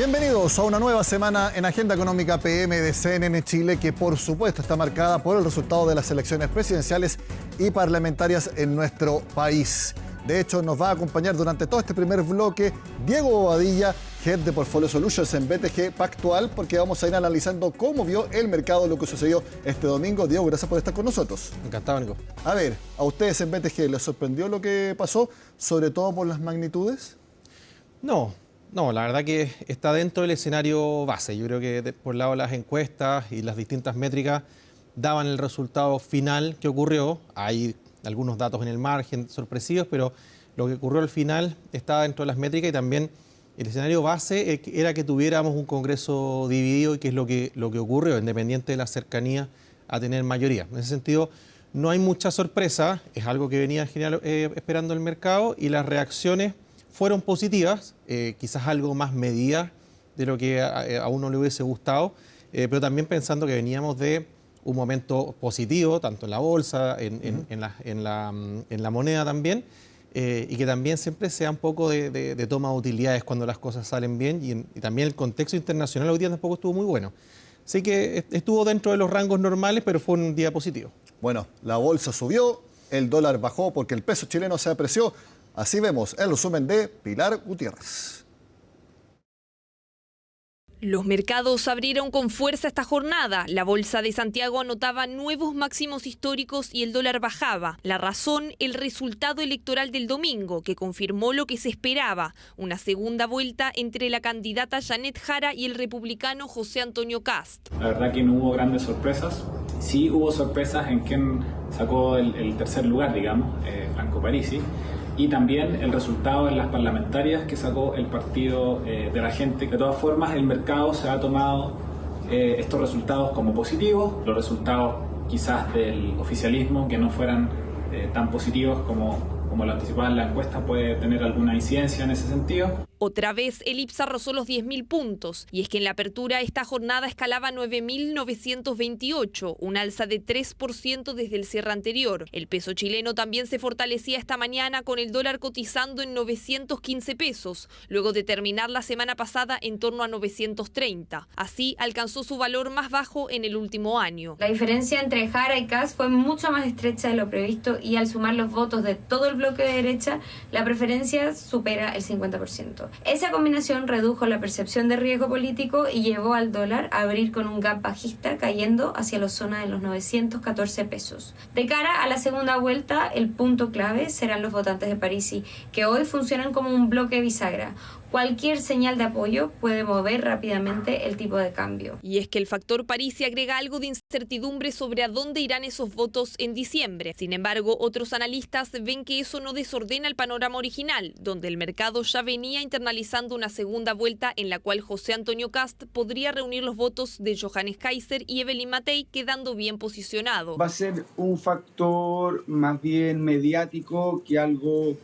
Bienvenidos a una nueva semana en Agenda Económica PM de CNN Chile, que por supuesto está marcada por el resultado de las elecciones presidenciales y parlamentarias en nuestro país. De hecho, nos va a acompañar durante todo este primer bloque Diego Bobadilla, Head de Portfolio Solutions en BTG Pactual, porque vamos a ir analizando cómo vio el mercado lo que sucedió este domingo. Diego, gracias por estar con nosotros. Encantado, Nico. A ver, ¿a ustedes en BTG les sorprendió lo que pasó, sobre todo por las magnitudes? No, la verdad que está dentro del escenario base. Yo creo que por el lado de las encuestas y las distintas métricas daban el resultado final que ocurrió. Hay algunos datos en el margen sorpresivos, pero lo que ocurrió al final estaba dentro de las métricas, y también el escenario base era que tuviéramos un Congreso dividido, y que es lo que ocurrió, independiente de la cercanía a tener mayoría. En ese sentido, no hay mucha sorpresa, es algo que venía esperando el mercado, y las reacciones fueron positivas, quizás algo más medidas de lo que a uno le hubiese gustado, pero también pensando que veníamos de un momento positivo, tanto en la bolsa, en la moneda también, y que también siempre sea un poco de toma de utilidades cuando las cosas salen bien, y también el contexto internacional hoy día tampoco estuvo muy bueno. Así que estuvo dentro de los rangos normales, pero fue un día positivo. Bueno, la bolsa subió, el dólar bajó porque el peso chileno se apreció. Así vemos el resumen de Pilar Gutiérrez. Los mercados abrieron con fuerza esta jornada. La bolsa de Santiago anotaba nuevos máximos históricos y el dólar bajaba. La razón, el resultado electoral del domingo, que confirmó lo que se esperaba: una segunda vuelta entre la candidata Janet Jara y el republicano José Antonio Kast. La verdad que no hubo grandes sorpresas. Sí hubo sorpresas en quien sacó el tercer lugar, digamos, Franco Parisi. Y también el resultado en las parlamentarias que sacó el partido de la gente. De todas formas, el mercado se ha tomado estos resultados como positivos. Los resultados quizás del oficialismo, que no fueran tan positivos como lo anticipaban la encuesta, puede tener alguna incidencia en ese sentido. Otra vez el IPSA rozó los 10.000 puntos, y es que en la apertura esta jornada escalaba 9.928, un alza de 3% desde el cierre anterior. El peso chileno también se fortalecía esta mañana, con el dólar cotizando en 915 pesos, luego de terminar la semana pasada en torno a 930. Así alcanzó su valor más bajo en el último año. La diferencia entre Jara y Kast fue mucho más estrecha de lo previsto, y al sumar los votos de todo el bloque de derecha, la preferencia supera el 50%. Esa combinación redujo la percepción de riesgo político y llevó al dólar a abrir con un gap bajista, cayendo hacia la zona de los 914 pesos. De cara a la segunda vuelta, el punto clave serán los votantes de Parisi, que hoy funcionan como un bloque bisagra. Cualquier señal de apoyo puede mover rápidamente el tipo de cambio. Y es que el factor Parisi agrega algo de incertidumbre sobre a dónde irán esos votos en diciembre. Sin embargo, otros analistas ven que eso no desordena el panorama original, donde el mercado ya venía internalizando una segunda vuelta en la cual José Antonio Kast podría reunir los votos de Johannes Kaiser y Evelyn Matei, quedando bien posicionado. Va a ser un factor más bien mediático que algo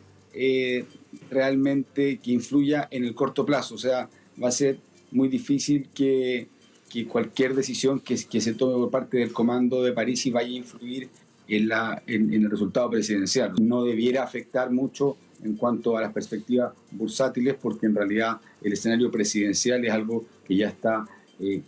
realmente que influya en el corto plazo. O sea, va a ser muy difícil que cualquier decisión que se tome por parte del comando de Parisi vaya a influir en el resultado presidencial. No debiera afectar mucho en cuanto a las perspectivas bursátiles, porque en realidad el escenario presidencial es algo que ya está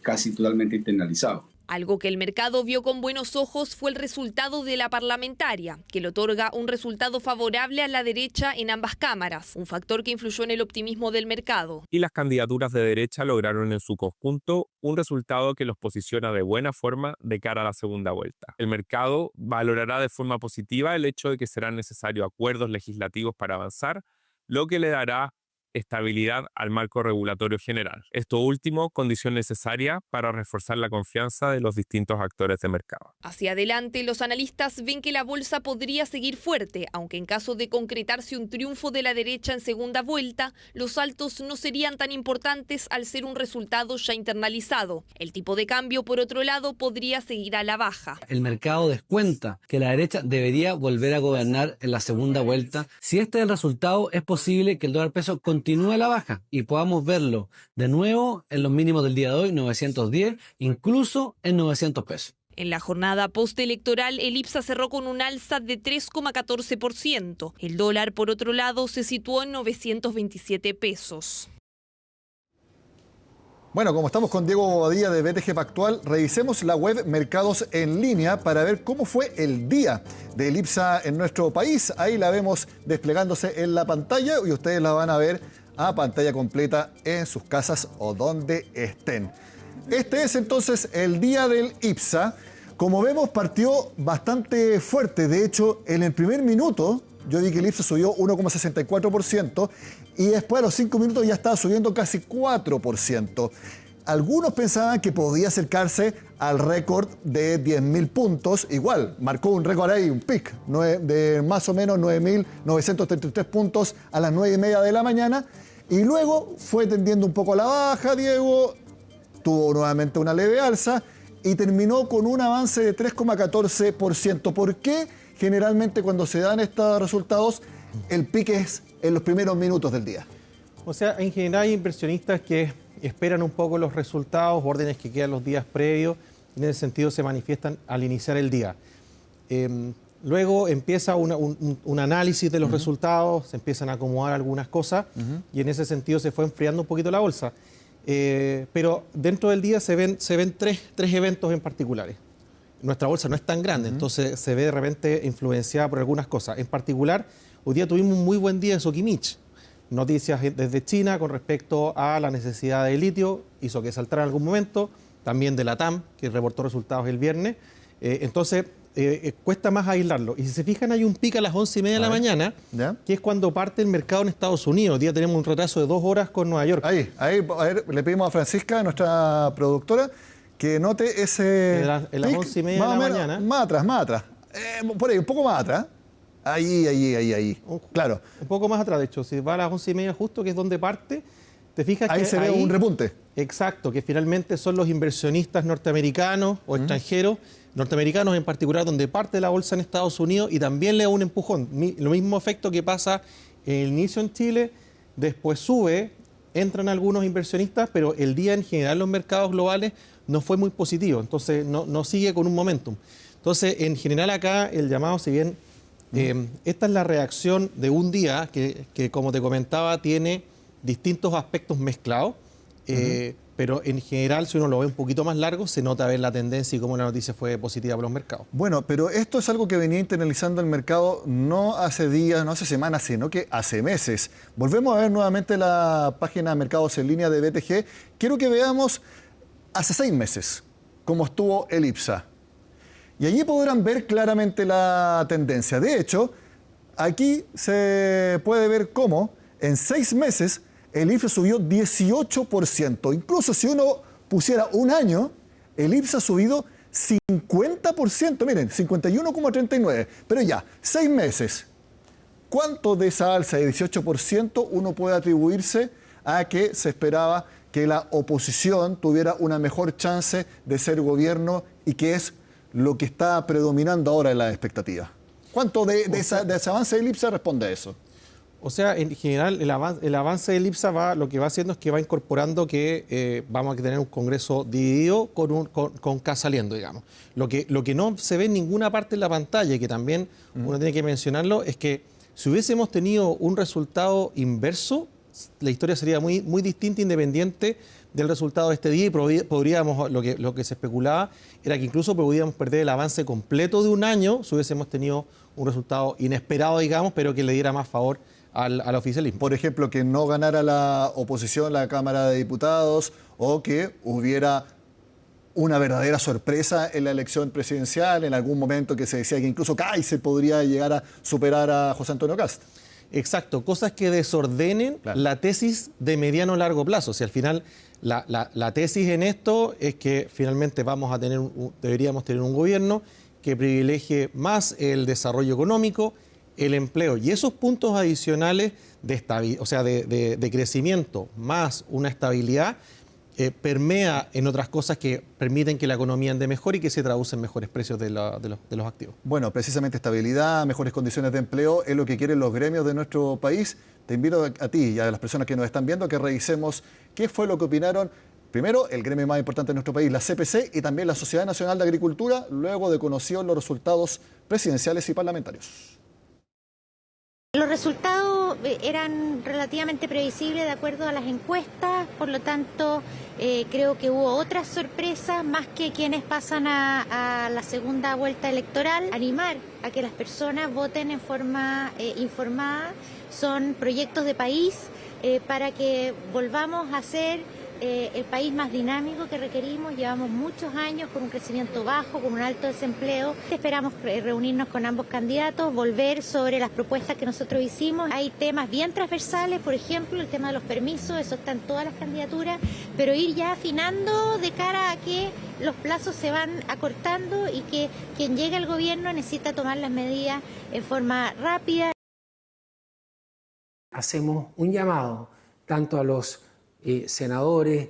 casi totalmente internalizado. Algo que el mercado vio con buenos ojos fue el resultado de la parlamentaria, que le otorga un resultado favorable a la derecha en ambas cámaras, un factor que influyó en el optimismo del mercado. Y las candidaturas de derecha lograron en su conjunto un resultado que los posiciona de buena forma de cara a la segunda vuelta. El mercado valorará de forma positiva el hecho de que serán necesarios acuerdos legislativos para avanzar, lo que le dará estabilidad al marco regulatorio general. Esto último, condición necesaria para reforzar la confianza de los distintos actores de mercado. Hacia adelante, los analistas ven que la bolsa podría seguir fuerte, aunque en caso de concretarse un triunfo de la derecha en segunda vuelta, los saltos no serían tan importantes al ser un resultado ya internalizado. El tipo de cambio, por otro lado, podría seguir a la baja. El mercado descuenta que la derecha debería volver a gobernar en la segunda vuelta. Si este es el resultado, es posible que el dólar peso continúe a la baja y podamos verlo de nuevo en los mínimos del día de hoy, 910, incluso en 900 pesos. En la jornada postelectoral, el IPSA cerró con un alza de 3,14%. El dólar, por otro lado, se situó en 927 pesos. Bueno, como estamos con Diego Bobadilla de BTG Pactual, revisemos la web Mercados en Línea para ver cómo fue el día del IPSA en nuestro país. Ahí la vemos desplegándose en la pantalla y ustedes la van a ver a pantalla completa en sus casas o donde estén. Este es entonces el día del IPSA. Como vemos, partió bastante fuerte. De hecho, en el primer minuto, yo vi que el IPSA subió 1,64% y después a los 5 minutos ya estaba subiendo casi 4%. Algunos pensaban que podía acercarse al récord de 10.000 puntos. Igual, marcó un récord ahí, un pic, de más o menos 9.933 puntos a las 9:30 de la mañana. Y luego fue tendiendo un poco a la baja, Diego, tuvo nuevamente una leve alza y terminó con un avance de 3,14%. ¿Por qué? Generalmente cuando se dan estos resultados, el pique es en los primeros minutos del día. O sea, en general hay inversionistas que esperan un poco los resultados, órdenes que quedan los días previos, y en ese sentido se manifiestan al iniciar el día. Luego empieza un análisis de los resultados, se empiezan a acomodar algunas cosas y en ese sentido se fue enfriando un poquito la bolsa. Pero dentro del día se ven tres eventos en particulares. Nuestra bolsa no es tan grande, entonces se ve de repente influenciada por algunas cosas. En particular, hoy día tuvimos un muy buen día en Sokimich. Noticias desde China con respecto a la necesidad de litio, hizo que saltara en algún momento, también de la TAM, que reportó resultados el viernes. Entonces, cuesta más aislarlo. Y si se fijan, hay un pico a las 11:30 de la mañana, ¿ya? Que es cuando parte el mercado en Estados Unidos. Hoy día tenemos un retraso de 2 horas con Nueva York. Ahí, a ver, le pedimos a Francisca, nuestra productora, que note ese... En las 11:30 de la mañana. Más atrás. Por ahí, un poco más atrás. Ahí. Claro. Un poco más atrás, de hecho. Si va a las 11:30 justo, que es donde parte, te fijas ahí que se ve un repunte. Exacto, que finalmente son los inversionistas norteamericanos o extranjeros, norteamericanos en particular, donde parte la bolsa en Estados Unidos y también le da un empujón. Lo mismo efecto que pasa en el inicio en Chile, después sube, entran algunos inversionistas, pero el día en general en los mercados globales no fue muy positivo, entonces no sigue con un momentum. Entonces, en general acá el llamado, si bien esta es la reacción de un día que, como te comentaba, tiene distintos aspectos mezclados, pero en general, si uno lo ve un poquito más largo, se nota ver la tendencia y cómo la noticia fue positiva para los mercados. Bueno, pero esto es algo que venía internalizando el mercado no hace días, no hace semanas, sino que hace meses. Volvemos a ver nuevamente la página de Mercados en Línea de BTG. Quiero que veamos hace 6 meses cómo estuvo el IPSA. Y allí podrán ver claramente la tendencia. De hecho, aquí se puede ver cómo en 6 meses el IPSA subió 18%. Incluso si uno pusiera un año, el IPSA ha subido 50%. Miren, 51,39%. Pero ya, 6 meses. ¿Cuánto de esa alza de 18% uno puede atribuirse a que se esperaba que la oposición tuviera una mejor chance de ser gobierno y que es lo que está predominando ahora en la expectativa? ¿Cuánto de ese avance del IPSA responde a eso? O sea, en general, el avance del IPSA lo que va haciendo es que va incorporando que vamos a tener un Congreso dividido con K saliendo, digamos. Lo que no se ve en ninguna parte en la pantalla y que también uno tiene que mencionarlo es que si hubiésemos tenido un resultado inverso, la historia sería muy, muy distinta, independiente del resultado de este día, y podríamos, lo que se especulaba era que incluso podríamos perder el avance completo de un año si hubiésemos tenido un resultado inesperado, digamos, pero que le diera más favor al oficialismo. Por ejemplo, que no ganara la oposición la Cámara de Diputados o que hubiera una verdadera sorpresa en la elección presidencial, en algún momento que se decía que incluso Kaiser podría llegar a superar a José Antonio Kast. Exacto, cosas que desordenen la tesis de mediano a largo plazo. Si al final la tesis en esto es que finalmente deberíamos tener un gobierno que privilegie más el desarrollo económico, el empleo y esos puntos adicionales de crecimiento más una estabilidad permea en otras cosas que permiten que la economía ande mejor y que se traducen mejores precios de los activos. Bueno, precisamente estabilidad, mejores condiciones de empleo es lo que quieren los gremios de nuestro país. Te invito a ti y a las personas que nos están viendo a que revisemos qué fue lo que opinaron. Primero, el gremio más importante de nuestro país, la CPC, y también la Sociedad Nacional de Agricultura, luego de conocidos los resultados presidenciales y parlamentarios. Los resultados resultados eran relativamente previsibles de acuerdo a las encuestas, por lo tanto creo que hubo otras sorpresas más que quienes pasan a la segunda vuelta electoral. Animar a que las personas voten en forma informada, son proyectos de país para que volvamos a ser el país más dinámico que requerimos. Llevamos muchos años con un crecimiento bajo, con un alto desempleo. Esperamos reunirnos con ambos candidatos, volver sobre las propuestas que nosotros hicimos. Hay temas bien transversales, por ejemplo, el tema de los permisos, eso está en todas las candidaturas, pero ir ya afinando de cara a que los plazos se van acortando y que quien llegue al gobierno necesita tomar las medidas en forma rápida. Hacemos un llamado tanto a los senadores,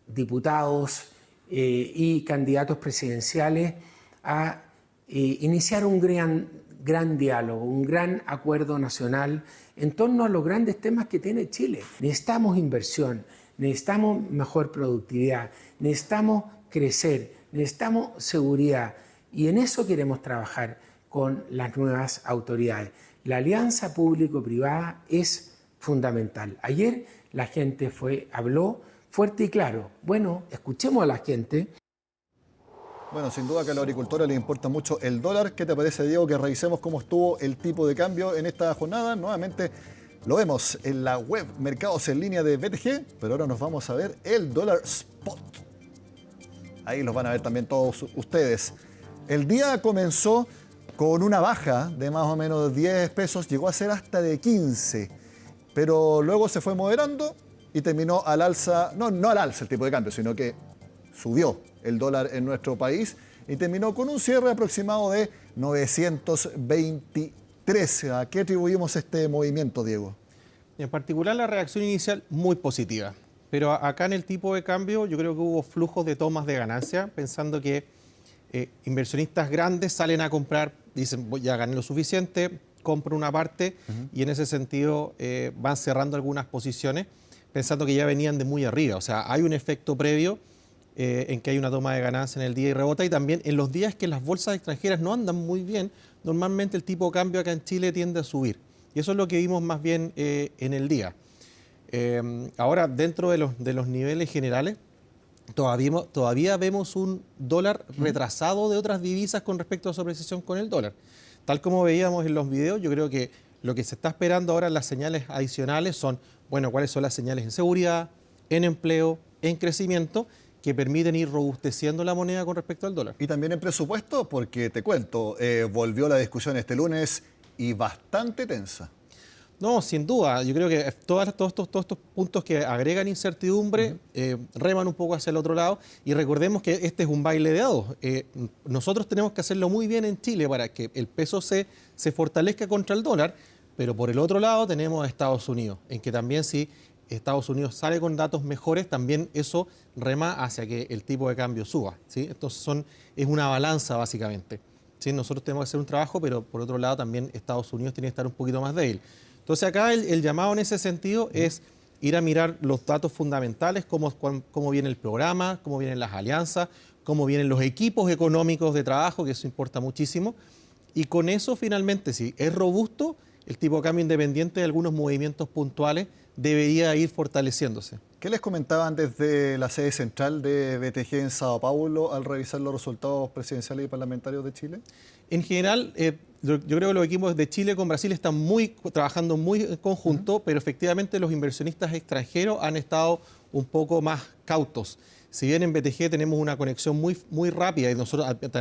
diputados y candidatos presidenciales a iniciar un gran diálogo, un gran acuerdo nacional en torno a los grandes temas que tiene Chile. Necesitamos inversión, necesitamos mejor productividad, necesitamos crecer, necesitamos seguridad y en eso queremos trabajar con las nuevas autoridades. La alianza público-privada es fundamental. Ayer la gente habló fuerte y claro. Bueno, escuchemos a la gente. Bueno, sin duda que a los agricultores les importa mucho el dólar. ¿Qué te parece, Diego, que revisemos cómo estuvo el tipo de cambio en esta jornada? Nuevamente lo vemos en la web Mercados en Línea de BTG, pero ahora nos vamos a ver el dólar spot. Ahí los van a ver también todos ustedes. El día comenzó con una baja de más o menos 10 pesos, llegó a ser hasta de 15. Pero luego se fue moderando y terminó al alza, no al alza el tipo de cambio, sino que subió el dólar en nuestro país y terminó con un cierre aproximado de 923. ¿A qué atribuimos este movimiento, Diego? En particular la reacción inicial muy positiva, pero acá en el tipo de cambio yo creo que hubo flujos de tomas de ganancia, pensando que inversionistas grandes salen a comprar, dicen ya gané lo suficiente, compro una parte y en ese sentido van cerrando algunas posiciones pensando que ya venían de muy arriba. O sea, hay un efecto previo en que hay una toma de ganancia en el día y rebota, y también en los días que las bolsas extranjeras no andan muy bien, normalmente el tipo de cambio acá en Chile tiende a subir. Y eso es lo que vimos más bien en el día. Ahora, dentro de los niveles generales, todavía vemos un dólar retrasado de otras divisas con respecto a su apreciación con el dólar. Tal como veíamos en los videos, yo creo que lo que se está esperando ahora en las señales adicionales son, bueno, cuáles son las señales en seguridad, en empleo, en crecimiento, que permiten ir robusteciendo la moneda con respecto al dólar. Y también en presupuesto, porque te cuento, volvió la discusión este lunes y bastante tensa. No, sin duda. Yo creo que todos estos puntos que agregan incertidumbre reman un poco hacia el otro lado. Y recordemos que este es un baile de dados. Nosotros tenemos que hacerlo muy bien en Chile para que el peso se fortalezca contra el dólar. Pero por el otro lado tenemos a Estados Unidos, en que también si Estados Unidos sale con datos mejores, también eso rema hacia que el tipo de cambio suba, ¿sí? Entonces es una balanza básicamente, ¿sí? Nosotros tenemos que hacer un trabajo, pero por otro lado también Estados Unidos tiene que estar un poquito más débil. Entonces acá el llamado en ese sentido es ir a mirar los datos fundamentales, cómo viene el programa, cómo vienen las alianzas, cómo vienen los equipos económicos de trabajo, que eso importa muchísimo. Y con eso finalmente, si es robusto, el tipo de cambio independiente de algunos movimientos puntuales debería ir fortaleciéndose. ¿Qué les comentaban desde la sede central de BTG en Sao Paulo al revisar los resultados presidenciales y parlamentarios de Chile? En general, yo creo que los equipos de Chile con Brasil están trabajando muy en conjunto, pero efectivamente los inversionistas extranjeros han estado un poco más cautos. Si bien en BTG tenemos una conexión muy rápida y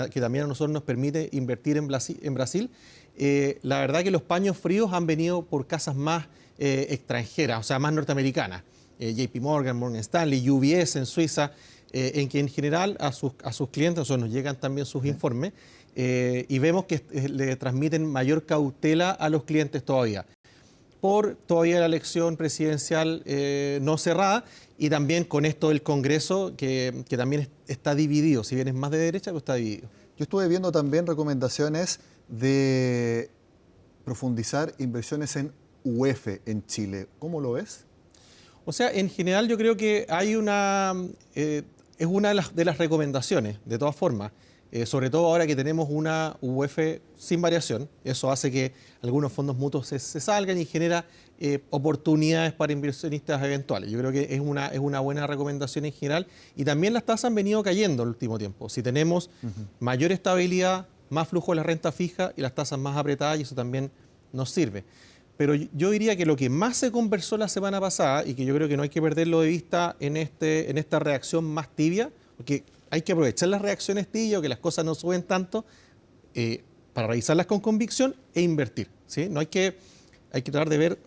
que también a nosotros nos permite invertir en Brasil, la verdad que los paños fríos han venido por casas más extranjeras, o sea, más norteamericanas. JP Morgan, Morgan Stanley, UBS en Suiza, en que en general a sus clientes, nosotros nos llegan también sus informes, y vemos que le transmiten mayor cautela a los clientes todavía. Por todavía la elección presidencial no cerrada, y también con esto del Congreso, que también está dividido, si bien es más de derecha, pero está dividido. Yo estuve viendo también recomendaciones de profundizar inversiones en UF en Chile. ¿Cómo lo ves? O sea, en general yo creo que hay es una de las recomendaciones, de todas formas. sobre todo ahora que tenemos una UF sin variación. Eso hace que algunos fondos mutuos se salgan y genera oportunidades para inversionistas eventuales. Yo creo que es una buena recomendación en general. Y también las tasas han venido cayendo en el último tiempo. Si tenemos mayor estabilidad, más flujo de la renta fija y las tasas más apretadas, y eso también nos sirve. Pero yo diría que lo que más se conversó la semana pasada, y que yo creo que no hay que perderlo de vista en esta reacción más tibia, porque hay que aprovechar las reacciones tibias o que las cosas no suben tanto para revisarlas con convicción e invertir, ¿sí? No hay que tratar de ver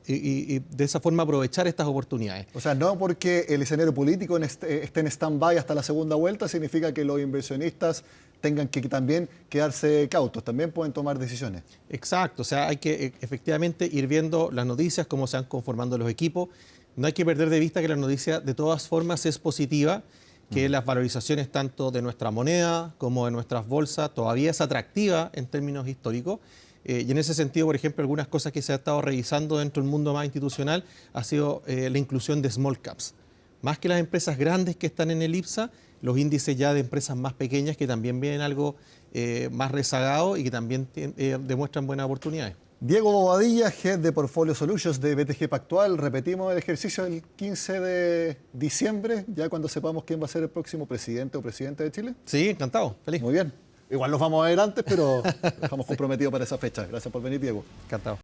y de esa forma aprovechar estas oportunidades. O sea, no porque el escenario político esté en stand-by hasta la segunda vuelta significa que los inversionistas tengan que también quedarse cautos, también pueden tomar decisiones. Exacto, o sea, hay que efectivamente ir viendo las noticias, cómo se van conformando los equipos. No hay que perder de vista que la noticia de todas formas es positiva, que las valorizaciones tanto de nuestra moneda como de nuestras bolsas todavía es atractiva en términos históricos. Y en ese sentido, por ejemplo, algunas cosas que se ha estado revisando dentro del mundo más institucional ha sido la inclusión de small caps. Más que las empresas grandes que están en el IPSA, los índices ya de empresas más pequeñas que también vienen algo más rezagado y que también demuestran buenas oportunidades. Diego Bobadilla, Head de Portfolio Solutions de BTG Pactual. Repetimos el ejercicio el 15 de diciembre, ya cuando sepamos quién va a ser el próximo presidente o presidenta de Chile. Sí, encantado, feliz. Muy bien. Igual nos vamos a ver antes, pero estamos comprometidos para esa fecha. Gracias por venir, Diego. Encantado.